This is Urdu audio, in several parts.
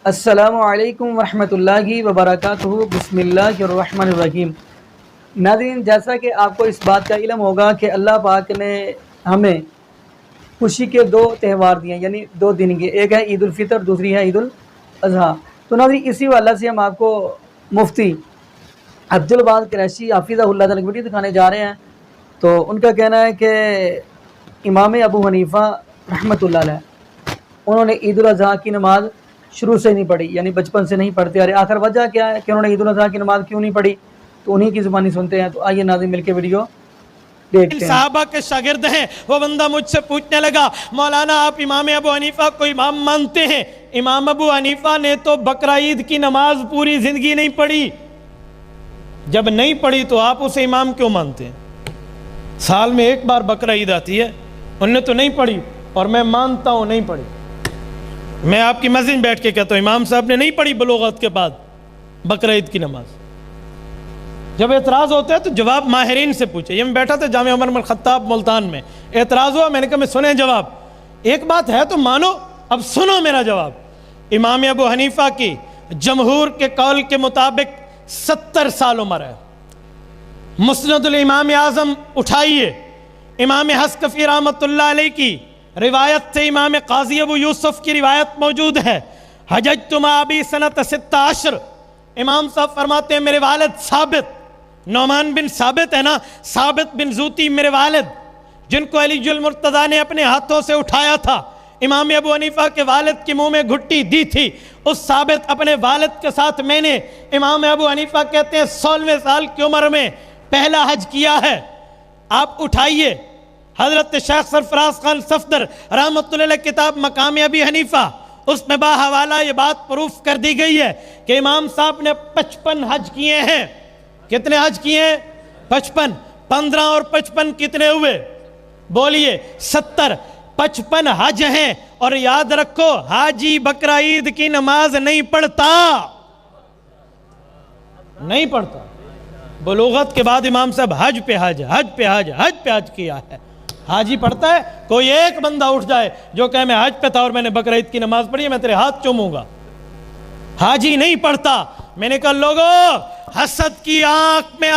السلام علیکم ورحمۃ اللہ وبرکاتہ۔ بسم اللہ الرحمن الرحیم۔ ناظرین، جیسا کہ آپ کو اس بات کا علم ہوگا کہ اللہ پاک نے ہمیں خوشی کے دو تہوار دیے، یعنی دو دن کے، ایک ہے عید الفطر، دوسری ہے عید الاضحیٰ۔ تو ناظرین، اسی والا سے ہم آپ کو مفتی عبدالباسط قریشی حافظہ اللہ تعالیٰ کی ویڈیو دکھانے جا رہے ہیں۔ تو ان کا کہنا ہے کہ امام ابو حنیفہ رحمۃ اللہ علیہ انہوں نے عید الاضحیٰ کی نماز شروع سے نہیں پڑھی، یعنی بچپن سے نہیں پڑھتے آ رہے۔ آخر وجہ کیا ہے کہ انہوں نے عید الاضحیٰ کی نماز کیوں نہیں پڑھی، تو انہی کی زبانی سنتے ہیں۔ تو آئیے ناظرین مل کے ویڈیو دیکھتے ہیں۔ صحابہ کے شاگرد ہیں، وہ بندہ مجھ سے پوچھنے لگا، مولانا آپ امام ابو حنیفہ کو امام مانتے ہیں؟ امام ابو حنیفہ نے تو بقرہ عید کی نماز پوری زندگی نہیں پڑھی۔ جب نہیں پڑھی تو آپ اسے امام کیوں مانتے ہیں؟ سال میں ایک بار بقرہ عید آتی ہے، انہوں نے تو نہیں پڑھی، اور میں مانتا ہوں نہیں پڑھی۔ میں آپ کی مسجد میں بیٹھ کے کہتا ہوں امام صاحب نے نہیں پڑھی بلوغت کے بعد بقرہ عید کی نماز۔ جب اعتراض ہوتا ہے تو جواب ماہرین سے پوچھے۔ یہ میں بیٹھا تھا جامعہ عمر بن الخطاب ملتان میں، اعتراض ہوا، میں نے کہا میں سنیں جواب، ایک بات ہے تو مانو، اب سنو میرا جواب۔ امام ابو حنیفہ کی جمہور کے قول کے مطابق 70 سال عمر ہے۔ مسند الامام اعظم اٹھائیے، امام حسکفی رحمۃ اللہ علیہ کی روایت سے امام قاضی ابو یوسف کی روایت موجود ہے، حججت مع ابی سنۃ 16۔ امام صاحب فرماتے ہیں میرے والد ثابت، نعمان بن ثابت ہے نا، ثابت بن زوتی میرے والد، جن کو علی المرتضیٰ نے اپنے ہاتھوں سے اٹھایا تھا، امام ابو حنیفہ کے والد کے منہ میں گھٹی دی تھی، اس ثابت اپنے والد کے ساتھ میں نے، امام ابو حنیفہ کہتے ہیں 16ویں سال کی عمر میں پہلا حج کیا ہے۔ آپ اٹھائیے حضرت شیخ سرفراز خان صفدر رحمۃ اللہ علیہ کتاب مقام ابی حنیفہ، اس میں باحوالہ یہ بات پروف کر دی گئی ہے کہ امام صاحب نے 55 حج کیے ہیں۔ کتنے حج کیے ہیں؟ 55۔ 15 اور 55 کتنے ہوئے؟ بولیے 70۔ 55 حج ہیں، اور یاد رکھو حاجی بقرہ عید کی نماز نہیں پڑھتا، نہیں پڑھتا۔ بلوغت کے بعد امام صاحب حج پہ حج، حج پہ حج، حج پہ حج کیا ہے۔ حاجی پڑھتا ہے؟ کوئی ایک بندہ اٹھ جائے جو کہے میں حج پہ تھا اور میں نے بقرہ عید کی نماز پڑھی ہے، میں تیرے ہاتھ چوموں گا۔ حاجی نہیں پڑھتا۔ میں نے کہا لوگوں، حسد کی آنکھ میں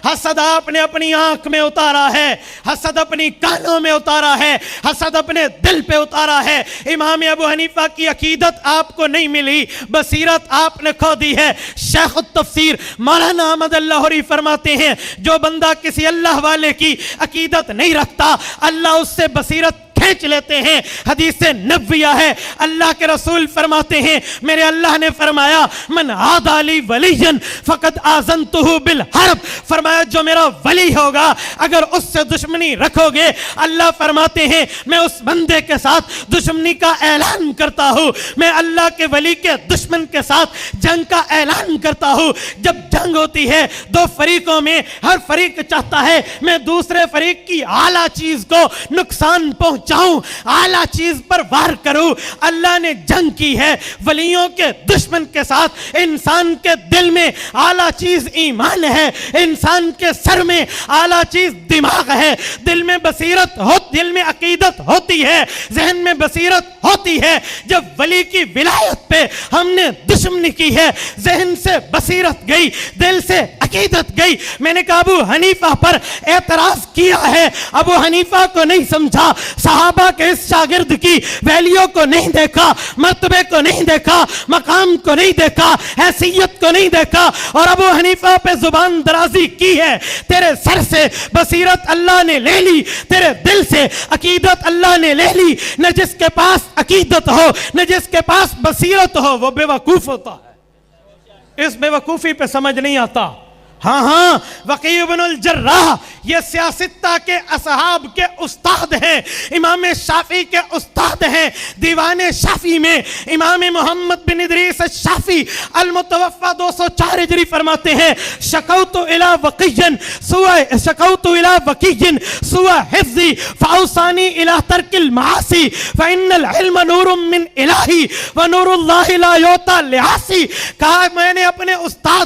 حسد آپ نے اپنی آنکھ میں اتارا ہے، حسد اپنی کانوں میں اتارا ہے، حسد اپنے دل پہ اتارا ہے۔ امام ابو حنیفہ کی عقیدت آپ کو نہیں ملی، بصیرت آپ نے کھو دی ہے۔ شیخ التفسیر مولانا احمد اللہ فرماتے ہیں جو بندہ کسی اللہ والے کی عقیدت نہیں رکھتا، اللہ اس سے بصیرت کھینچ لیتے ہیں۔ حدیث نبویہ ہے، اللہ کے رسول فرماتے ہیں میرے اللہ نے فرمایا من عادى لي وليا فقد آذنته بالحرب، فرمایا جو میرا ولی ہوگا اگر اس سے دشمنی رکھو گے، اللہ فرماتے ہیں میں اس بندے کے ساتھ دشمنی کا اعلان کرتا ہوں، میں اللہ کے ولی کے دشمن کے ساتھ جنگ کا اعلان کرتا ہوں۔ جب جنگ ہوتی ہے دو فریقوں میں، ہر فریق چاہتا ہے میں دوسرے فریق کی اعلیٰ چیز کو نقصان پہنچاؤں، اعلیٰ چیز پر وار کروں۔ اللہ نے جنگ کی ہے ولیوں کے دشمن کے ساتھ۔ انسان کے دل میں اعلیٰ چیز ایمان ہے، انسان کے سر میں اعلیٰ چیز دماغ ہے، دل میں بصیرت ہو، دل میں عقیدت ہوتی ہے، ذہن میں بصیرت ہوتی ہے۔ جب ولی کی ولایت پہ ہم نے دشمنی کی ہے، ذہن سے بصیرت گئی، دل سے عقیدت گئی۔ میں نے کہا ابو حنیفہ پر اعتراض کیا ہے، ابو حنیفہ کو نہیں سمجھا، صحابہ کے اس شاگرد کی ویلیو کو نہیں دیکھا، مرتبے کو نہیں دیکھا، مقام کو نہیں دیکھا، حیثیت کو نہیں دیکھا، اور ابو حنیفہ پہ زبان درازی کی ہے۔ تیرے سر سے بصیرت اللہ نے لے لی، تیرے دل سے عقیدت اللہ نے لے لی۔ نہ جس کے پاس عقیدت ہو، نہ جس کے پاس بصیرت ہو، وہ بے وقوف ہوتا ہے۔ اس بے وقوفی پہ سمجھ نہیں آتا۔ ہاں وقیع بن الجراح یہ سیاستہ کے اصحاب کے استاد ہیں، امام شافعی کے استاد ہیں۔ دیوان شافعی میں امام محمد بن ادریس الشافعی المتوفى 204 ہجری فرماتے ہیں شکوت الی وقی سوء حفظی فاوصانی الی ترک المعاصی فإن العلم نور من الہی ونور اللہ لا یعطى لعاصی۔ کہا میں نے اپنے استاد